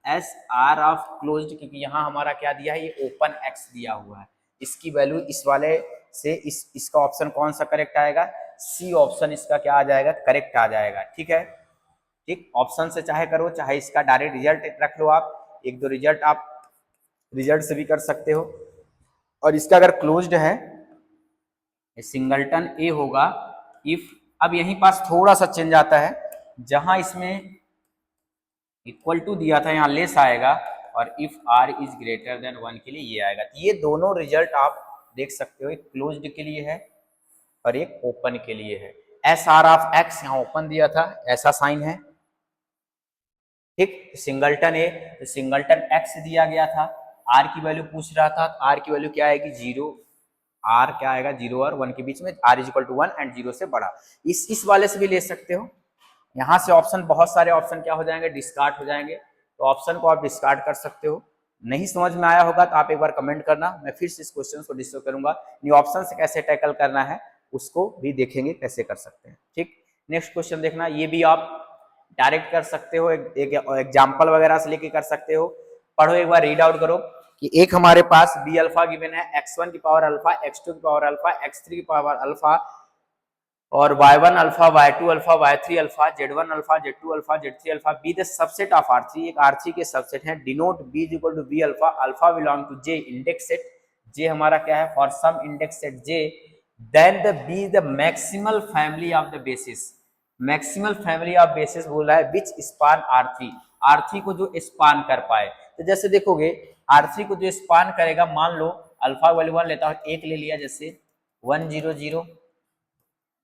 एस आर ऑफ क्लोज्ड, क्योंकि यहां हमारा क्या दिया है, ये ओपन एक्स दिया हुआ है, इसकी वैल्यू इस वाले से इसका ऑप्शन कौन सा करेक्ट आएगा, सी ऑप्शन इसका क्या आ जाएगा, करेक्ट आ जाएगा, ठीक है। ठीक, ऑप्शन से चाहे करो, चाहे इसका डायरेक्ट रिजल्ट रख लो, आप एक दो रिजल्ट आप रिजल्ट से भी कर सकते हो। और इसका अगर क्लोज्ड है, सिंगलटन ए होगा इफ, अब यहीं पास थोड़ा सा चेंज आता है, जहां इसमें इक्वल टू दिया था यहाँ लेस आएगा, और if r is greater than 1 के लिए ये आएगा। तो ये दोनों रिजल्ट आप देख सकते हो, एक क्लोज्ड के लिए है और एक ओपन के लिए है। एस आर ऑफ एक्स यहाँ ओपन दिया था, ऐसा साइन है, ठीक। सिंगलटन ए, तो सिंगलटन एक्स दिया गया था, आर की वैल्यू पूछ रहा था, आर की वैल्यू क्या आएगी 0, आर क्या आएगा 0 और 1 के बीच में, r is equal to 1 and 0 से बड़ा। इस वाले से भी ले सकते हो, यहाँ से ऑप्शन बहुत सारे ऑप्शन क्या हो जाएंगे, डिस्कार्ड हो जाएंगे, तो ऑप्शन को आप डिस्कार्ड कर सकते हो। नहीं समझ में आया होगा तो आप एक बार कमेंट करना, मैं फिर से इस क्वेश्चन को डिस्कस करूंगा, ये ऑप्शन से कैसे टैकल करना है उसको भी देखेंगे कैसे कर सकते हैं, ठीक। नेक्स्ट क्वेश्चन देखना, ये भी आप डायरेक्ट कर सकते हो, एक एग्जाम्पल वगैरह से लेके कर सकते हो। पढ़ो एक बार, रीड आउट करो कि एक हमारे पास बी अल्फा गिवन है, x1 की पावर अल्फा, x2 की पावर अल्फा, x3 की पावर अल्फा, और y1 alpha, y2 alpha, y3 alpha, z1 alpha, z2 alpha, z3 alpha, be the subset of R3, एक R3 के सबसेट है, denote b is equal to b alpha, alpha belong to j index set, j हमारा क्या है, for some index set j, then the b is the maximal family of the basis, maximal family of basis बोल रहा है विच span R3, R3 को जो span कर पाए। तो जैसे देखोगे R3 को जो स्पान करेगा, मान लो अल्फा वैल्यू 1 लेता हूं, एक ले लिया, जैसे 1 0 0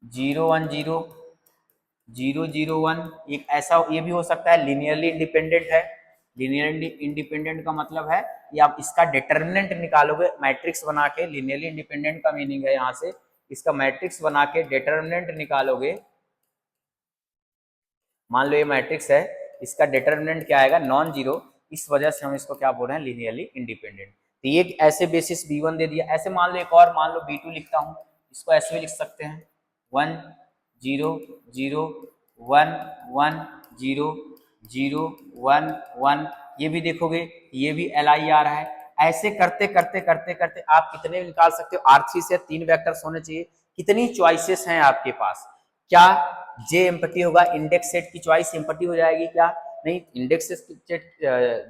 0 1 0 0 0 1, एक ऐसा ये भी हो सकता है लीनियरली इंडिपेंडेंट है। लीनियरली इंडिपेंडेंट का मतलब है कि आप इसका डिटर्मिनेंट निकालोगे मैट्रिक्स बना के, लीनियरली इंडिपेंडेंट का मीनिंग है यहाँ से इसका मैट्रिक्स बना के डिटर्मिनेंट निकालोगे, मान लो ये मैट्रिक्स है, इसका डिटर्मिनेंट क्या आएगा, नॉन जीरो, इस वजह से हम इसको क्या बोल रहे हैं, लीनियरली इंडिपेंडेंट। तो ये ऐसे बेसिस b1 दे दिया, ऐसे मान लो एक और, मान लो b2 लिखता हूँ, इसको ऐसे भी लिख सकते हैं 1 0 0 1 1 0 0 1 1, ये भी देखोगे ये भी LI आ रहा है, ऐसे करते करते करते करते आप कितने निकाल सकते हो, R3 से 3 वेक्टर्स होने चाहिए। कितनी चॉइसेस हैं आपके पास? क्या जे एम्पटी होगा? इंडेक्स सेट की चॉइस एम्पटी हो जाएगी क्या? नहीं, इंडेक्स सेट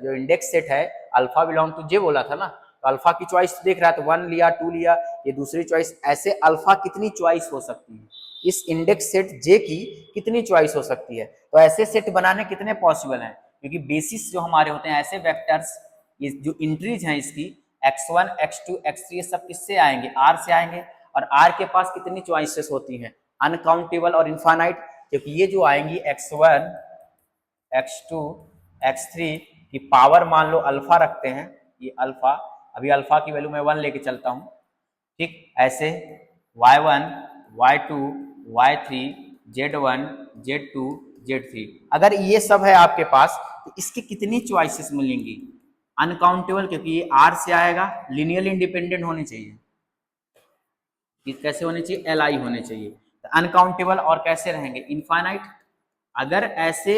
जो इंडेक्स सेट है अल्फा बिलोंग टू जे बोला था ना, तो अल्फा की चॉइस देख रहा है तो 1 लिया, 2 लिया, ये दूसरी चॉइस। ऐसे अल्फा कितनी चॉइस हो सकती है? इस इंडेक्स सेट जे की कितनी चॉइस हो सकती है? तो ऐसे सेट बनाने कितने पॉसिबल हैं? क्योंकि बेसिस जो हमारे होते हैं ऐसे वेक्टर्स, ये जो इंट्रीज हैं इसकी x1 x2 x3 ये सब किससे आएंगे? R से आएंगे। और R के पास कितनी चॉइसेस होती हैं? अनकाउंटेबल और इनफाइनाइट। क्योंकि ये जो आएंगी x1 x2 x3 की पावर मान लो अल्फा रखते हैं, ये अल्फा, अभी अल्फा की वैल्यू मैं 1 लेके चलता हूं, ठीक। ऐसे y1 y2 y3 z1 z2 z3, अगर ये सब है आपके पास तो इसकी कितनी चॉइसेस मिलेंगी? अनकाउंटेबल, क्योंकि ये R से आएगा, लीनियरली इंडिपेंडेंट होनी चाहिए, ये कैसे होने चाहिए? Li होने चाहिए। तो अनकाउंटेबल और कैसे रहेंगे? इनफाइनाइट। अगर ऐसे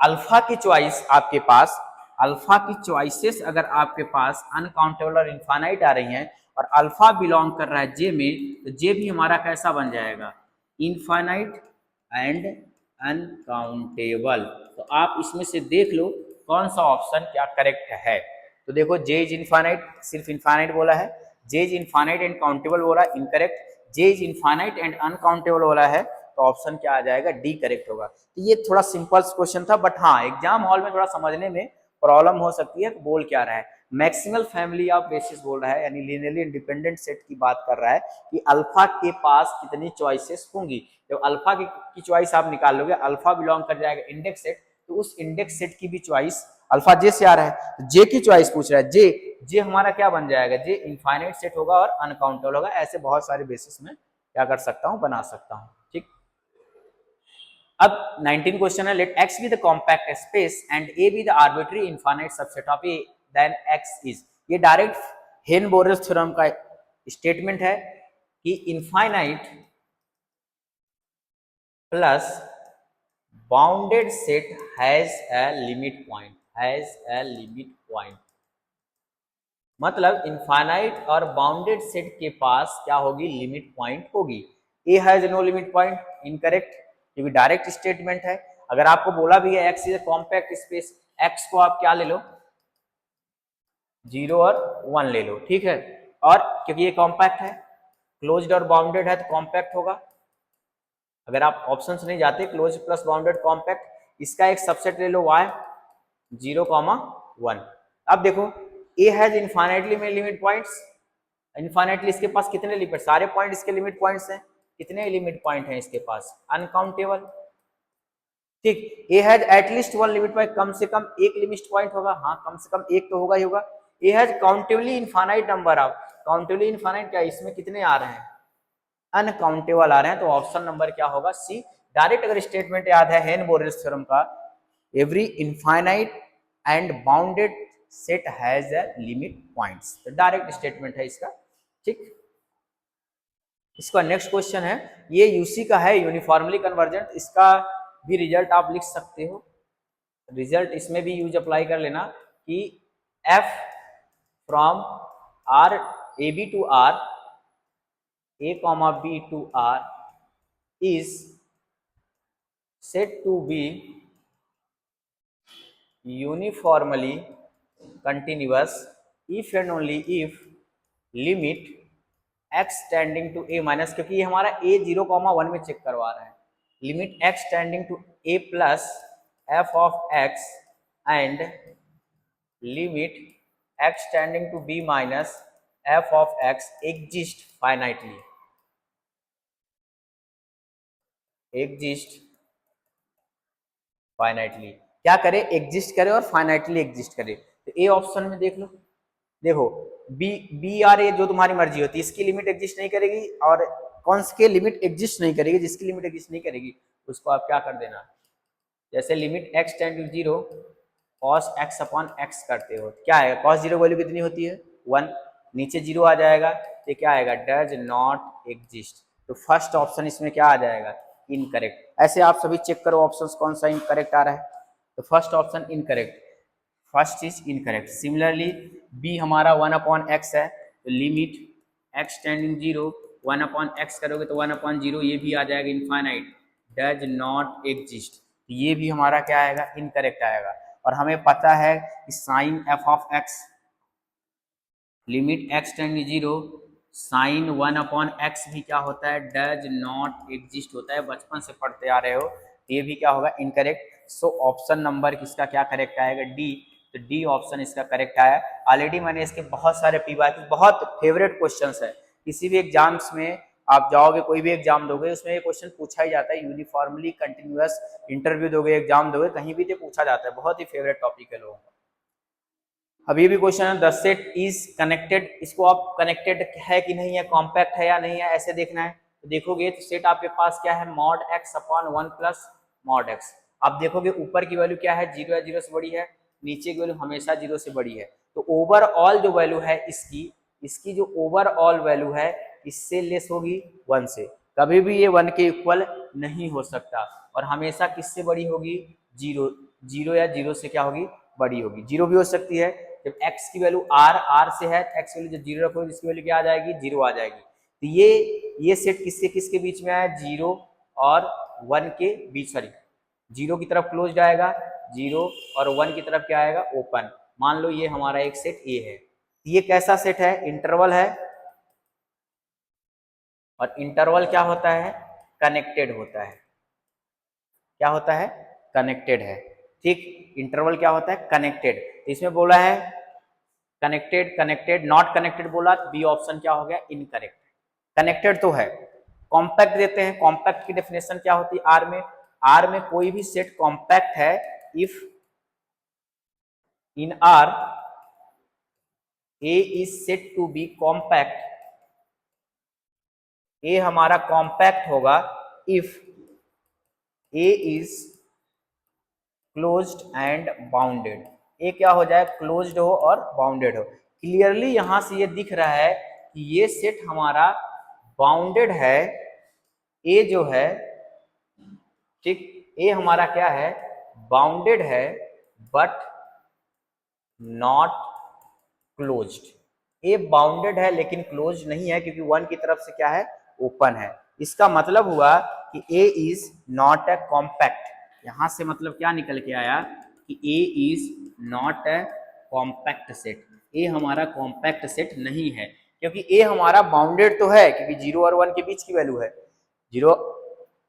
अल्फा की चॉइस आपके पास, अल्फा की चॉइसेस अगर आपके पास अनकाउंटेबल और इनफाइनाइट आ रही हैं और अल्फा बिलोंग कर रहा है जे में, तो जे भी हमारा कैसा बन जाएगा? Infinite and uncountable. तो आप इसमें से देख लो कौन सा ऑप्शन क्या करेक्ट है। तो देखो जे इज इनफाइनाइट, सिर्फ इनफाइनाइट बोला है, जे इज इनफाइनाइट एंड काउंटेबल बोला, incorrect. J is infinite and uncountable बोला है, तो ऑप्शन क्या आ जाएगा? डी करेक्ट होगा। तो ये थोड़ा सिंपल क्वेश्चन था, बट हाँ एग्जाम हॉल में थोड़ा समझने में प्रॉब्लम हो सकती है, बोल क्या रहा है। मैक्सिमल फैमिली ऑफ बेसिस बोल रहा है, यानी लीनियरली इंडिपेंडेंट सेट की बात कर रहा है कि अल्फा के पास कितनी चॉइसेस होंगी। जब अल्फा की चॉइस आप निकाल लोगे, अल्फा बिलोंग कर जाएगा इंडेक्स सेट, तो उस इंडेक्स सेट की भी चॉइस, अल्फा जे से आ रहा है तो जे की चॉइस पूछ रहा है, जे हमारा क्या बन जाएगा? जे इनफाइनाइट सेट होगा और अनकाउंटेबल होगा। ऐसे बहुत सारे बेसिस में क्या कर सकता हूं? बना सकता हूं, ठीक। अब 19 क्वेश्चन है, let x be the compact space and a be the arbitrary infinite subset of a, then x is. ये डायरेक्ट हेन-बोरेल्स थ्योरम का स्टेटमेंट है कि infinite plus bounded set has a limit point, has a limit point. मतलब infinite और bounded set के पास क्या होगी? लिमिट पॉइंट होगी। A has no limit point, incorrect, क्योंकि डायरेक्ट स्टेटमेंट है। अगर आपको बोला भी है x is a compact space, x को आप क्या ले लो? 0 और 1 ले लो, ठीक है। और क्योंकि ये कॉम्पैक्ट है, क्लोज्ड और बाउंडेड है तो कॉम्पैक्ट होगा। अगर आप ऑप्शंस नहीं जाते, क्लोज प्लस बाउंडेड कॉम्पैक्ट, इसका एक सबसेट ले लो y 0, 1। अब देखो a हैज इनफाइनाइटली में लिमिट पॉइंट्स, इनफाइनाइटली इसके पास कितने लिमिट? सारे पॉइंट इसके लिमिट पॉइंट्स हैं। कितने लिमिट पॉइंट हैं इसके पास? अनकाउंटेबल, ठीक। A has at least 1 limit point, कम से कम एक लिमिट पॉइंट होगा, हाँ कम से कम एक तो होगा ही होगा। A has countably infinite number of, countably infinite क्या इसमें कितने आ रहे हैं? अनकाउंटेबल आ रहे हैं, तो ऑप्शन नंबर क्या होगा? सी। डायरेक्ट अगर स्टेटमेंट याद है हेन-बोरेल्स थ्योरम का, every infinite and bounded set has a limit points, तो डायरेक्ट स्टेटमेंट है इसका, ठीक। इसका नेक्स्ट क्वेश्चन है, ये यूसी का है, यूनिफॉर्मली कन्वर्जेंट, इसका भी रिजल्ट आप लिख सकते हो। रिजल्ट इसमें भी यूज अप्लाई कर लेना कि f from r a b to r, a comma b to r is said to be uniformly continuous if and only if limit x tending to a minus, क्योंकि ये हमारा a 0, 1 में check करवा रहा है, limit x tending to a plus f of x and limit x tending to b minus f of x exist finitely, exist finitely. क्या करे? Exist करे और फाइनाइटली एग्जिस्ट करे। तो ए ऑप्शन में देख लो, देखो बी आर ए जो तुम्हारी मर्जी होती है, इसकी लिमिट एग्जिस्ट नहीं करेगी, और कौन सी लिमिट एग्जिस्ट नहीं करेगी? जिसकी लिमिट एग्जिस्ट नहीं करेगी उसको आप क्या कर देना, जैसे limit x tend to 0 cos x upon x करते हो, क्या आएगा? कॉस 0 वैल्यू कितनी होती है? 1, नीचे 0 आ जाएगा, तो क्या आएगा? Does not exist. तो फर्स्ट ऑप्शन इसमें क्या आ जाएगा? इनकरेक्ट। ऐसे आप सभी चेक करो ऑप्शंस कौन सा इनकरेक्ट आ रहा है, तो first option incorrect, first is incorrect. Similarly b हमारा 1/x है, तो लिमिट x टेंडिंग 0 1/x करोगे तो 1/0, ये भी आ जाएगा इनफाइनाइट, डज नॉट एग्जिस्ट, ये भी हमारा क्या आएगा, इनकरेक्ट आएगा। और हमें पता है कि sine f of x, limit x tending 0 sine 1/x भी क्या होता है, डज नॉट एग्जिस्ट होता है, बचपन से पढ़ते आ रहे हो, ये भी क्या होगा, इनकरेक्ट। सो ऑप्शन नंबर किसका क्या करेक्ट आएगा, डी, तो डी ऑप्शन इसका करेक्ट आया। ऑलरेडी मैंने इसके बहुत सारे पीवाईक्यू, बहुत फेवरेट क्वेश्चंस है, किसी भी एग्जाम्स में आप जाओगे, कोई भी एग्जाम दोगे उसमें ये क्वेश्चन पूछा ही जाता है, यूनिफॉर्मली कंटिन्यूअस इंटरव्यू दोगे, एग्जाम दोगे, कहीं भी तो पूछा जाता है, बहुत ही फेवरेट टॉपिक है लोगों का। अभी भी क्वेश्चन है, द सेट इज कनेक्टेड, इसको आप कनेक्टेड है कि नहीं है, कॉम्पैक्ट है या नहीं है, ऐसे देखना है। तो देखोगे तो सेट आपके पास क्या है, mod x upon 1 plus mod x। आप देखोगे ऊपर की वैल्यू क्या है, 0 या 0 से बड़ी है, नीचे की वैल्यू हमेशा 0 से बड़ी है, तो ओवरऑल जो वैल्यू है इसकी जो ओवरऑल वैल्यू है इससे लेस होगी 1 से, कभी भी ये 1 के इक्वल नहीं हो सकता, और हमेशा किससे बड़ी होगी, 0 या 0 से क्या होगी, बड़ी होगी। 0 भी हो सकती है, जब x की वैल्यू r से है, x वैल्यू जब 0 रखोगे इसकी वैल्यू क्या आ जाएगी, 0 आ जाएगी। तो ये सेट किसके किसके बीच में है, 0 और 1 के बीच, सॉरी 0 की तरफ क्लोज्ड आएगा, 0 और 1 की तरफ क्या आएगा, ओपन। मान लो ये हमारा एक सेट ए है, ये कैसा सेट है, इंटरवल है, और इंटरवल क्या होता है, कनेक्टेड होता है, क्या होता है, कनेक्टेड है, ठीक। इंटरवल क्या होता है, कनेक्टेड, तो इसमें बोला है कनेक्टेड, कनेक्टेड नॉट कनेक्टेड बोला, बी ऑप्शन क्या हो गया, इनकरेक्ट। कनेक्टेड तो है, कॉम्पैक्ट देते हैं, कॉम्पैक्ट की डेफिनेशन क्या होती है, आर में कोई भी सेट कॉम्पैक्ट है if in R A is said to be compact, A हमारा कॉम्पैक्ट होगा if A is closed and bounded, A क्या हो जाए, क्लोज्ड हो और बाउंडेड हो। क्लियरली यहां से ये दिख रहा है कि ये सेट हमारा बाउंडेड है, ए जो है, ठीक, ए हमारा क्या है, बाउंडेड है, but not closed. A bounded है लेकिन क्लोज नहीं है, क्योंकि 1 की तरफ से क्या है, ओपन है। इसका मतलब हुआ कि A is not a compact, यहां से मतलब क्या निकल के आया कि A is not a compact set, A हमारा कॉम्पैक्ट सेट नहीं है, क्योंकि ए हमारा बाउंडेड तो है, क्योंकि 0 और 1 के बीच की वैल्यू है, 0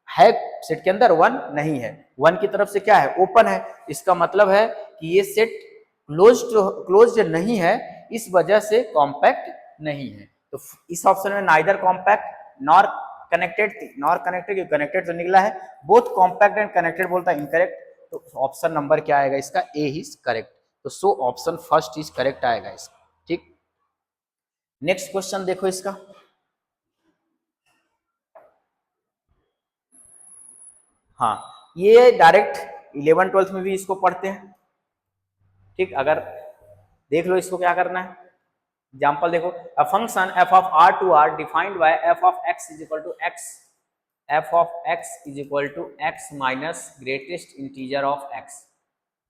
है सेट के अंदर, 1 नहीं है, 1 की तरफ से क्या है, ओपन है। इसका मतलब है कि ये सेट क्लोज्ड नहीं है, इस वजह से कॉम्पैक्ट नहीं है। तो इस ऑप्शन में नाइदर कॉम्पैक्ट नॉर कनेक्टेड थी, नॉर कनेक्टेड, कनेक्टेड तो निकला है, बोथ कॉम्पैक्ट एंड कनेक्टेड बोलता है इनकरेक्ट, तो ऑप्शन नंबर क्या आएगा इसका, ए इज करेक्ट, तो so option first is correct आएगा इसका, ठीक। नेक्स्ट क्वेश्चन देखो इसका, हाँ ये डायरेक्ट 11-12 में भी इसको पढ़ते हैं, ठीक। अगर देख लो इसको क्या करना है, एग्जाम्पल देखो, a function f of r to r defined by f of x is equal to x, f of x is equal to x minus greatest integer of x.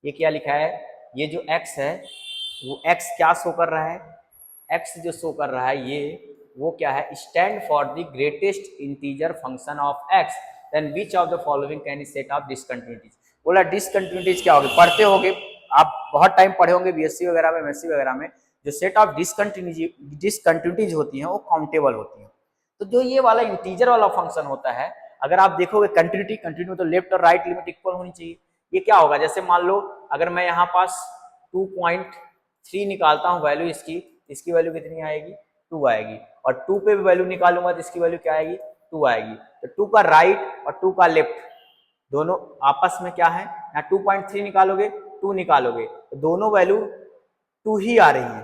ये क्या लिखा है, ये जो x है वो x क्या शो कर रहा है, x जो शो कर रहा है ये वो क्या है, stand for the greatest integer function of x, then which of the following can set of discontinuities. बोला डिसकंटिन्यूटीज क्या होगी, पढ़ते होंगे आप, बहुत टाइम पढ़े होंगे बीएससी वगैरह में, एमएससी वगैरह में, जो सेट ऑफ डिसकंटिन्यूटीज होती हैं वो काउंटेबल होती हैं। तो जो ये वाला इंटीजर वाला फंक्शन होता है, अगर आप देखोगे कंटिन्यूटी तो लेफ्ट और राइट लिमिट इक्वल होनी चाहिए। ये क्या होगा, जैसे मान लो अगर मैं यहाँ पास 2.3 निकालता हूँ वैल्यू इसकी वैल्यू कितनी आएगी, 2 आएगी, और 2 पे भी वैल्यू निकालूंगा तो इसकी वैल्यू क्या आएगी, 2 आएगी। तो 2 का राइट और 2 का लेफ्ट दोनों आपस में क्या है, यहाँ 2.3 निकालोगे 2 निकालोगे तो दोनों वैल्यू 2 ही आ रही है,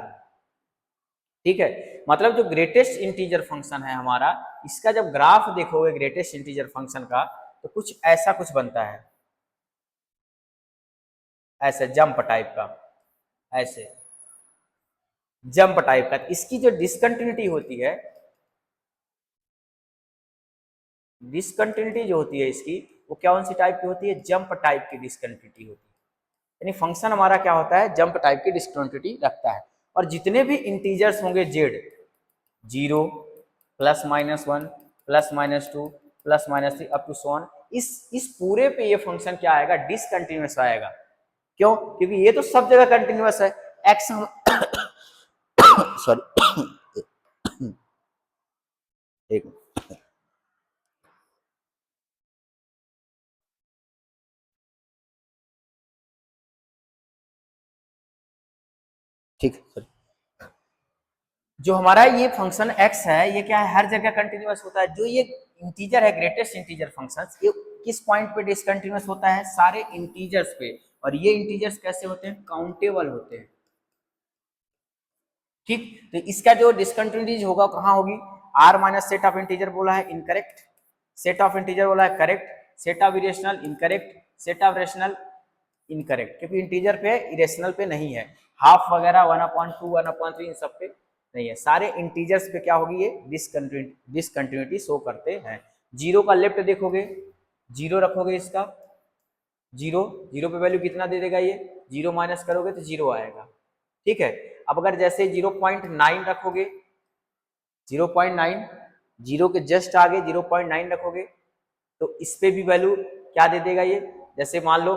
ठीक है। मतलब जो ग्रेटेस्ट इंटीजर फंक्शन है हमारा, इसका जब ग्राफ देखोगे ग्रेटेस्ट इंटीजर फंक्शन का, तो कुछ ऐसा कुछ बनता है, ऐसे जंप टाइप का, ऐसे जंप टाइप का। इसकी जो डिसकंटिन्यूटी होती है, डिसकंटिन्यूटी जो होती है इसकी, वो कौन सी टाइप की होती है, जंप टाइप की डिसकंटिन्यूटी होती है। यानी फंक्शन हमारा क्या होता है, जंप टाइप की डिसकंटिन्यूटी रखता है। और जितने भी इंटीजर्स होंगे Z, 0 +-1 +-2 +-3 up to so on, इस पूरे पे ये फंक्शन क्या आएगा, डिसकंटिन्यूअस आएगा। क्यों? क्योंकि ये तो सब जगह कंटिन्यूअस है। एक्स हम सॉरी एक ठीक, जो हमारा ये फंक्शन x है, ये क्या है, हर जगह कंटिन्यूअस होता है। जो ये इंटीजर है, ग्रेटेस्ट इंटीजर फंक्शन, ये किस पॉइंट पे डिसकंटिन्यूअस होता है, सारे इंटीजर्स पे। और ये इंटीजर्स कैसे होते हैं, काउंटेबल होते हैं। ठीक, तो इसका जो डिसकंटिन्यूटीज होगा कहाँ होगी, r minus set of integer बोला है इनकरेक्ट, सेट ऑफ इंटीजर बोला है correct, set of irrational incorrect, set of rational incorrect, क्योंकि इंटीजर पे इरेशनल पे नहीं है, हाफ वगैरह 1/2 1/3 इन सब पे नहीं है, सारे इंटीजर्स पे क्या होगी, ये डिसकंटिन्यूटी शो करते हैं। जीरो का लेफ्ट देखोगे, जीरो रखोगे, इसका जीरो, जीरो पे वैल्यू कितना दे देगा, ये जीरो माइनस करोगे तो जीरो आएगा। ठीक है, अब अगर जैसे 0.9 रखोगे, 0.9, जीरो के जस्ट आगे 0.9 रखोगे तो इस पे भी वैल्यू क्या दे देगा, ये जैसे मान लो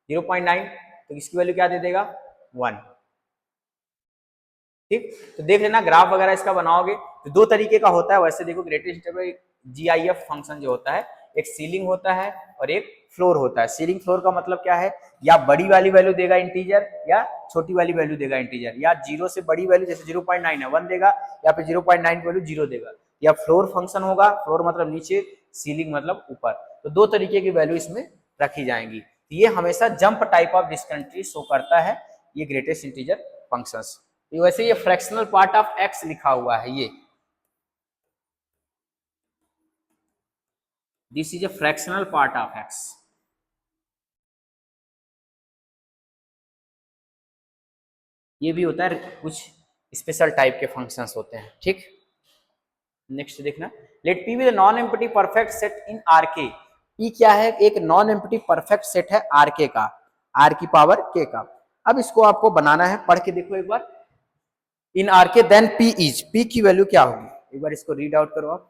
0.9 तो इसकी वैल्यू क्या दे देगा, 1। ठीक, तो देख लेना ग्राफ वगैरह इसका बनाओगे तो दो तरीके का होता है। वैसे देखो ग्रेटेस्ट इंटीजर GIF फंक्शन जो होता है, एक सीलिंग होता है और एक फ्लोर होता है। सीलिंग फ्लोर का मतलब क्या है, या बड़ी वाली वैल्यू देगा इंटीजर या छोटी वाली वैल्यू देगा इंटीजर, या जीरो से बड़ी वैल्यू जैसे 0.9 है 1 देगा, या फिर 0.9 की वैल्यू 0 देगा, या फ्लोर फंक्शन होगा, फ्लोर मतलब नीचे, सीलिंग मतलब ऊपर। तो दो तरीके की वैल्यू इसमें रखी जाएंगी। ये हमेशा jump type of discontinuity show करता है, ये ग्रेटेस्ट इंटीजर फंक्शंस। वैसे ये फ्रैक्शनल पार्ट ऑफ x लिखा हुआ है, ये this is a fractional part of x। ये भी होता है, कुछ स्पेशल टाइप के फंक्शंस होते हैं। ठीक, नेक्स्ट देखना, let p be the non empty perfect set in Rk। p क्या है, एक नॉन एम्प्टी परफेक्ट सेट है Rk का, r की पावर k का। अब इसको आपको बनाना है, पढ़ के देखो एक बार, in Rk then p is, p की वैल्यू क्या होगी, एक बार इसको रीड आउट करो आप,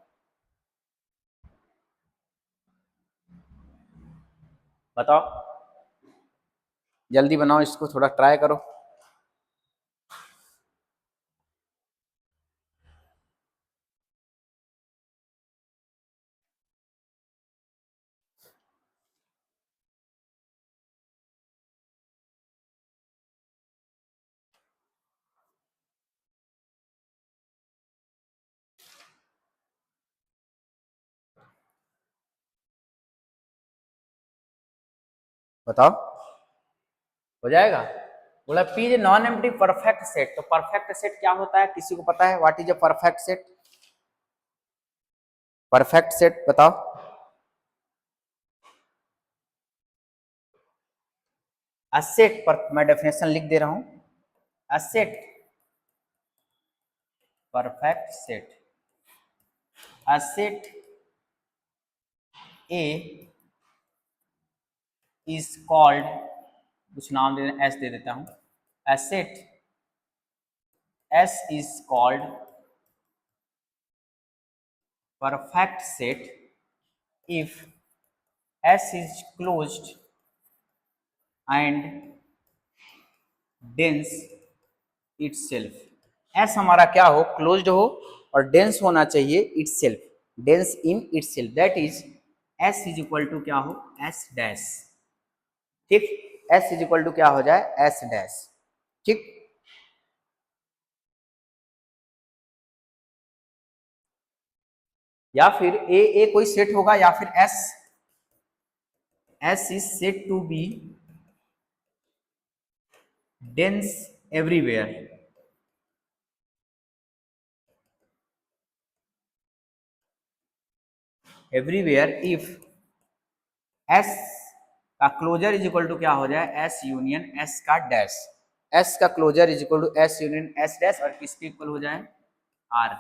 बताओ, जल्दी बनाओ इसको, थोड़ा ट्राई करो। बताओ, हो जाएगा। बोला P is non empty perfect set, तो परफेक्ट सेट क्या होता है, किसी को पता है, what is a perfect set, perfect set बताओ। अ सेट पर मैं डेफिनेशन लिख दे रहा हूं, a set, perfect set, a set A is called, कुछ नाम दे, एस दे देता हूं, a set S is called perfect set if S is closed and dense itself। S हमारा क्या हो, क्लोज्ड हो और डेंस होना चाहिए itself, dense in itself, that is S is equal to क्या हो, S डैश। ठीक, S इज इक्वल टू क्या हो जाए, S डैश। ठीक, या फिर ए कोई सेट होगा, या फिर S is said to be dense everywhere, everywhere if S का क्लोजर इज इक्वल टू क्या हो जाए, S यूनियन S का डैश, S का closure is equal to S union S dash, और किसके इक्वल हो जाए, R।